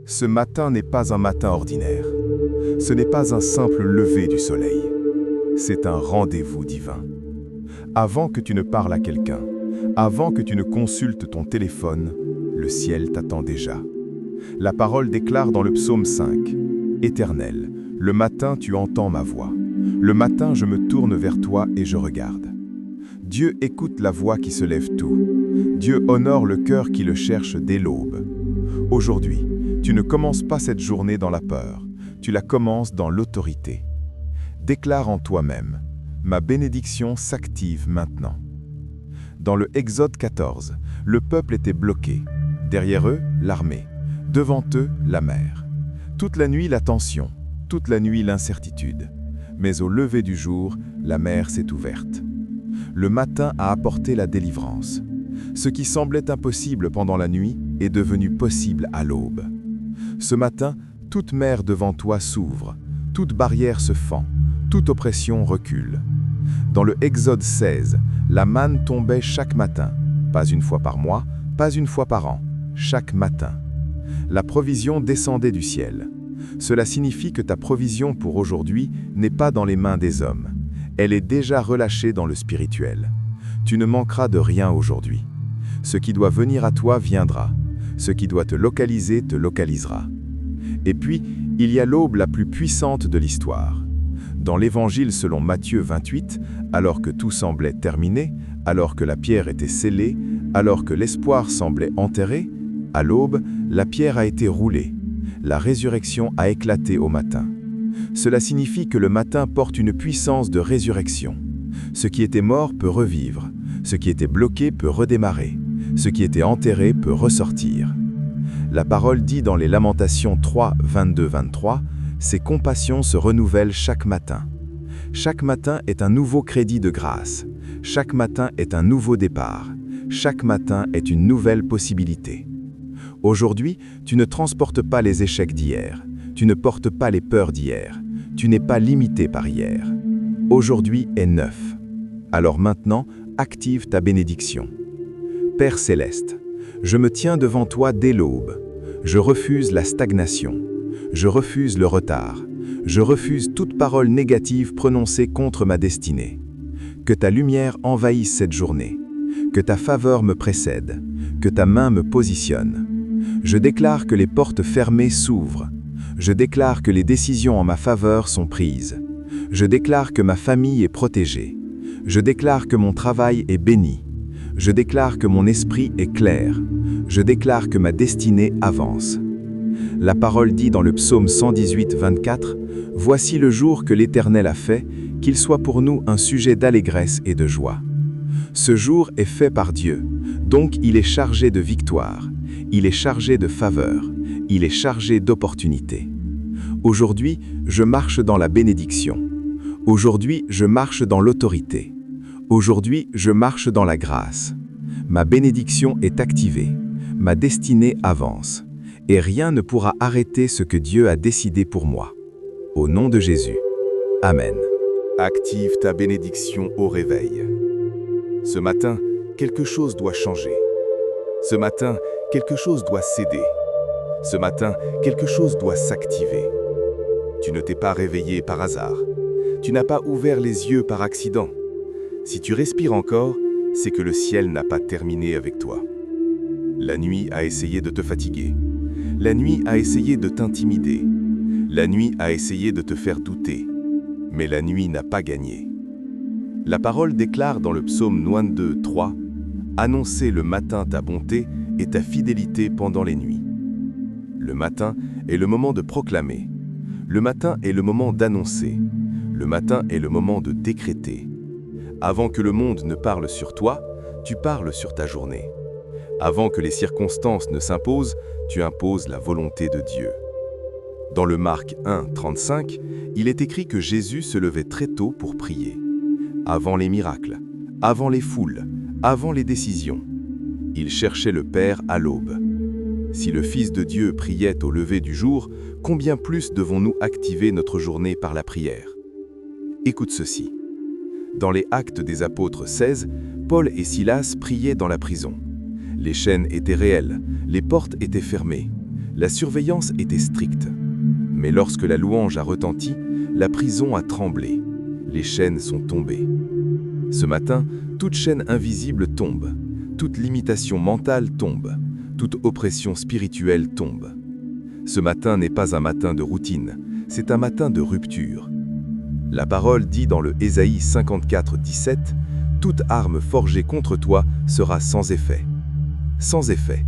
Ce matin n'est pas un matin ordinaire. Ce n'est pas un simple lever du soleil. C'est un rendez-vous divin. Avant que tu ne parles à quelqu'un, avant que tu ne consultes ton téléphone, le ciel t'attend déjà. La parole déclare dans le psaume 5, « Éternel, le matin tu entends ma voix. Le matin je me tourne vers toi et je regarde. » Dieu écoute la voix qui se lève tôt. Dieu honore le cœur qui le cherche dès l'aube. Aujourd'hui, tu ne commences pas cette journée dans la peur, tu la commences dans l'autorité. Déclare en toi-même, « Ma bénédiction s'active maintenant. » Dans le Exode 14, le peuple était bloqué. Derrière eux, l'armée. Devant eux, la mer. Toute la nuit, la tension. Toute la nuit, l'incertitude. Mais au lever du jour, la mer s'est ouverte. Le matin a apporté la délivrance. Ce qui semblait impossible pendant la nuit est devenu possible à l'aube. Ce matin, toute mer devant toi s'ouvre, toute barrière se fend, toute oppression recule. Dans le Exode 16, la manne tombait chaque matin, pas une fois par mois, pas une fois par an, chaque matin. La provision descendait du ciel. Cela signifie que ta provision pour aujourd'hui n'est pas dans les mains des hommes. Elle est déjà relâchée dans le spirituel. Tu ne manqueras de rien aujourd'hui. Ce qui doit venir à toi viendra. Ce qui doit te localisera. Et puis, il y a l'aube la plus puissante de l'histoire. Dans l'Évangile selon Matthieu 28, alors que tout semblait terminé, alors que la pierre était scellée, alors que l'espoir semblait enterré, à l'aube, la pierre a été roulée. La résurrection a éclaté au matin. Cela signifie que le matin porte une puissance de résurrection. Ce qui était mort peut revivre. Ce qui était bloqué peut redémarrer. Ce qui était enterré peut ressortir. La parole dit dans les Lamentations 3, 22-23, « Ses compassions se renouvellent chaque matin. » Chaque matin est un nouveau crédit de grâce. Chaque matin est un nouveau départ. Chaque matin est une nouvelle possibilité. Aujourd'hui, tu ne transportes pas les échecs d'hier. Tu ne portes pas les peurs d'hier. Tu n'es pas limité par hier. Aujourd'hui est neuf. Alors maintenant, active ta bénédiction. Père céleste, je me tiens devant toi dès l'aube. Je refuse la stagnation. Je refuse le retard. Je refuse toute parole négative prononcée contre ma destinée. Que ta lumière envahisse cette journée. Que ta faveur me précède. Que ta main me positionne. Je déclare que les portes fermées s'ouvrent. Je déclare que les décisions en ma faveur sont prises. Je déclare que ma famille est protégée. Je déclare que mon travail est béni. Je déclare que mon esprit est clair. Je déclare que ma destinée avance. La parole dit dans le psaume 118, 24, « Voici le jour que l'Éternel a fait, qu'il soit pour nous un sujet d'allégresse et de joie. » Ce jour est fait par Dieu, donc il est chargé de victoire, il est chargé de faveur, il est chargé d'opportunités. Aujourd'hui, je marche dans la bénédiction. Aujourd'hui, je marche dans l'autorité. Aujourd'hui, je marche dans la grâce. Ma bénédiction est activée. Ma destinée avance. Et rien ne pourra arrêter ce que Dieu a décidé pour moi. Au nom de Jésus. Amen. Active ta bénédiction au réveil. Ce matin, quelque chose doit changer. Ce matin, quelque chose doit céder. Ce matin, quelque chose doit s'activer. Tu ne t'es pas réveillé par hasard. Tu n'as pas ouvert les yeux par accident. Si tu respires encore, c'est que le ciel n'a pas terminé avec toi. La nuit a essayé de te fatiguer. La nuit a essayé de t'intimider. La nuit a essayé de te faire douter. Mais la nuit n'a pas gagné. La parole déclare dans le psaume 92, 3, « Annoncer le matin ta bonté et ta fidélité pendant les nuits. » Le matin est le moment de proclamer. Le matin est le moment d'annoncer. Le matin est le moment de décréter. Avant que le monde ne parle sur toi, tu parles sur ta journée. Avant que les circonstances ne s'imposent, tu imposes la volonté de Dieu. Dans le Marc 1, 35, il est écrit que Jésus se levait très tôt pour prier. Avant les miracles, avant les foules, avant les décisions. Il cherchait le Père à l'aube. Si le Fils de Dieu priait au lever du jour, combien plus devons-nous activer notre journée par la prière? Écoute ceci. Dans les Actes des Apôtres 16, Paul et Silas priaient dans la prison. Les chaînes étaient réelles, les portes étaient fermées. La surveillance était stricte. Mais lorsque la louange a retenti, la prison a tremblé. Les chaînes sont tombées. Ce matin, toute chaîne invisible tombe. Toute limitation mentale tombe. Toute oppression spirituelle tombe. Ce matin n'est pas un matin de routine, c'est un matin de rupture. La parole dit dans le Ésaïe 54, 17, « Toute arme forgée contre toi sera sans effet. » Sans effet.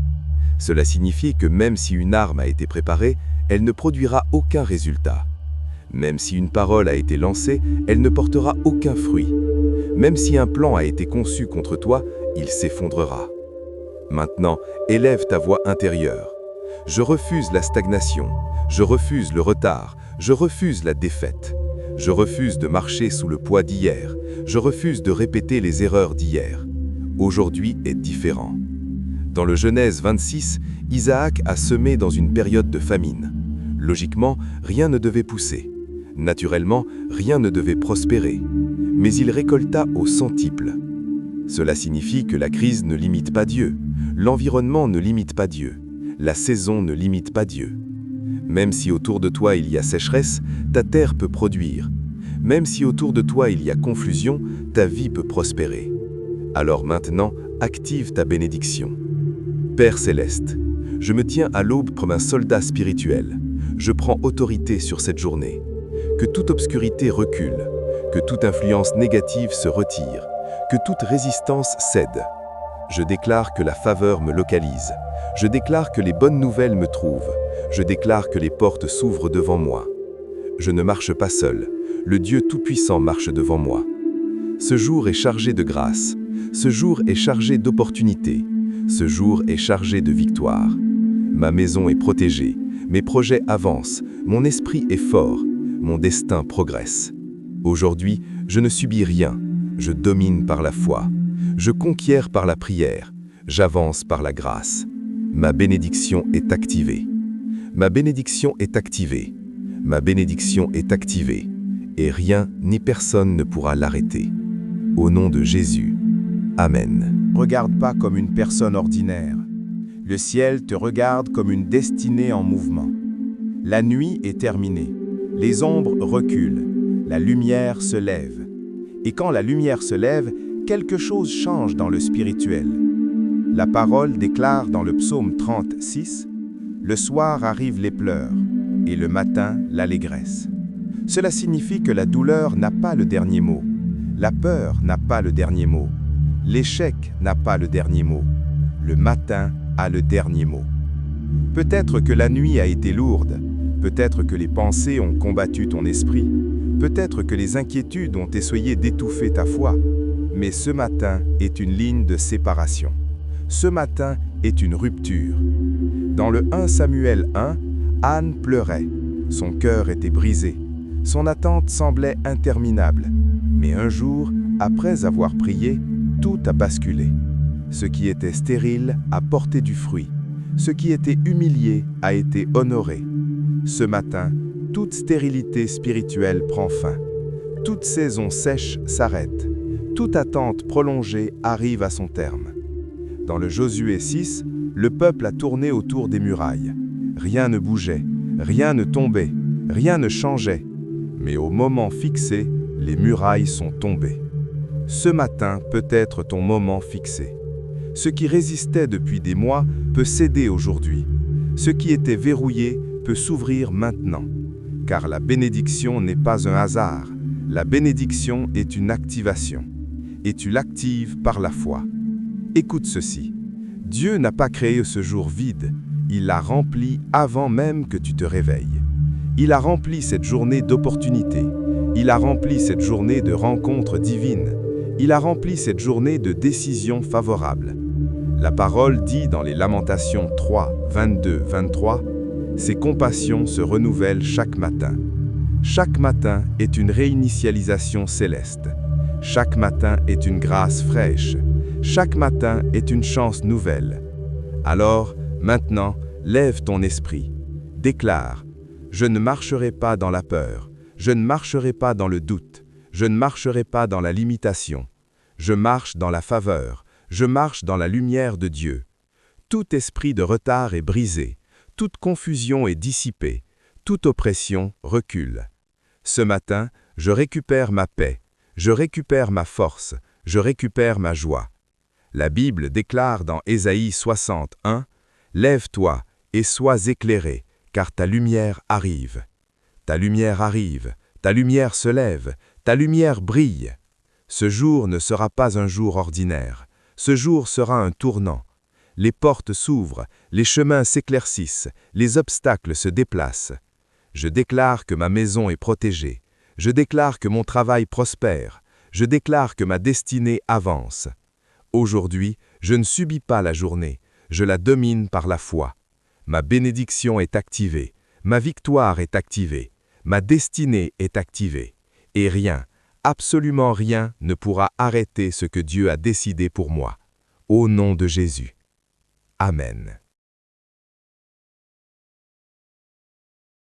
Cela signifie que même si une arme a été préparée, elle ne produira aucun résultat. Même si une parole a été lancée, elle ne portera aucun fruit. Même si un plan a été conçu contre toi, il s'effondrera. Maintenant, élève ta voix intérieure. Je refuse la stagnation, je refuse le retard, je refuse la défaite. Je refuse de marcher sous le poids d'hier, je refuse de répéter les erreurs d'hier. Aujourd'hui est différent. Dans le Genèse 26, Isaac a semé dans une période de famine. Logiquement, rien ne devait pousser. Naturellement, rien ne devait prospérer. Mais il récolta au centuple. Cela signifie que la crise ne limite pas Dieu, l'environnement ne limite pas Dieu, la saison ne limite pas Dieu. Même si autour de toi il y a sécheresse, ta terre peut produire. Même si autour de toi il y a confusion, ta vie peut prospérer. Alors maintenant, active ta bénédiction. Père céleste, je me tiens à l'aube comme un soldat spirituel. Je prends autorité sur cette journée. Que toute obscurité recule, que toute influence négative se retire, que toute résistance cède. Je déclare que la faveur me localise. Je déclare que les bonnes nouvelles me trouvent. Je déclare que les portes s'ouvrent devant moi. Je ne marche pas seul. Le Dieu Tout-Puissant marche devant moi. Ce jour est chargé de grâce. Ce jour est chargé d'opportunités. Ce jour est chargé de victoire. Ma maison est protégée. Mes projets avancent. Mon esprit est fort. Mon destin progresse. Aujourd'hui, je ne subis rien. Je domine par la foi. Je conquiers par la prière. J'avance par la grâce. Ma bénédiction est activée. Ma bénédiction est activée. Ma bénédiction est activée. Et rien ni personne ne pourra l'arrêter. Au nom de Jésus. Amen. Regarde pas comme une personne ordinaire. Le ciel te regarde comme une destinée en mouvement. La nuit est terminée. Les ombres reculent. La lumière se lève. Et quand la lumière se lève, quelque chose change dans le spirituel. La parole déclare dans le psaume 36, « Le soir arrivent les pleurs, et le matin l'allégresse. » Cela signifie que la douleur n'a pas le dernier mot. La peur n'a pas le dernier mot. L'échec n'a pas le dernier mot. Le matin a le dernier mot. Peut-être que la nuit a été lourde. Peut-être que les pensées ont combattu ton esprit. Peut-être que les inquiétudes ont essayé d'étouffer ta foi. Mais ce matin est une ligne de séparation. Ce matin est une rupture. Dans le 1 Samuel 1, Anne pleurait. Son cœur était brisé. Son attente semblait interminable. Mais un jour, après avoir prié, tout a basculé. Ce qui était stérile a porté du fruit. Ce qui était humilié a été honoré. Ce matin, toute stérilité spirituelle prend fin. Toute saison sèche s'arrête. Toute attente prolongée arrive à son terme. Dans le Josué 6, le peuple a tourné autour des murailles. Rien ne bougeait, rien ne tombait, rien ne changeait. Mais au moment fixé, les murailles sont tombées. Ce matin peut être ton moment fixé. Ce qui résistait depuis des mois peut céder aujourd'hui. Ce qui était verrouillé peut s'ouvrir maintenant. Car la bénédiction n'est pas un hasard. La bénédiction est une activation. Et tu l'actives par la foi. Écoute ceci. Dieu n'a pas créé ce jour vide. Il l'a rempli avant même que tu te réveilles. Il a rempli cette journée d'opportunités. Il a rempli cette journée de rencontres divines. Il a rempli cette journée de décisions favorables. La parole dit dans les Lamentations 3, 22, 23, « Ses compassions se renouvellent chaque matin. » Chaque matin est une réinitialisation céleste. Chaque matin est une grâce fraîche. Chaque matin est une chance nouvelle. Alors, maintenant, lève ton esprit. Déclare, « Je ne marcherai pas dans la peur. Je ne marcherai pas dans le doute. Je ne marcherai pas dans la limitation. Je marche dans la faveur. Je marche dans la lumière de Dieu. Tout esprit de retard est brisé. toute confusion est dissipée, toute oppression recule. Ce matin, je récupère ma paix, je récupère ma force, je récupère ma joie. La Bible déclare dans Ésaïe 61, « Lève-toi et sois éclairé, car ta lumière arrive. » Ta lumière arrive, ta lumière se lève, ta lumière brille. Ce jour ne sera pas un jour ordinaire, ce jour sera un tournant. Les portes s'ouvrent, les chemins s'éclaircissent, les obstacles se déplacent. Je déclare que ma maison est protégée, je déclare que mon travail prospère, je déclare que ma destinée avance. Aujourd'hui, je ne subis pas la journée, je la domine par la foi. Ma bénédiction est activée, ma victoire est activée, ma destinée est activée. Et rien, absolument rien ne pourra arrêter ce que Dieu a décidé pour moi. Au nom de Jésus. Amen.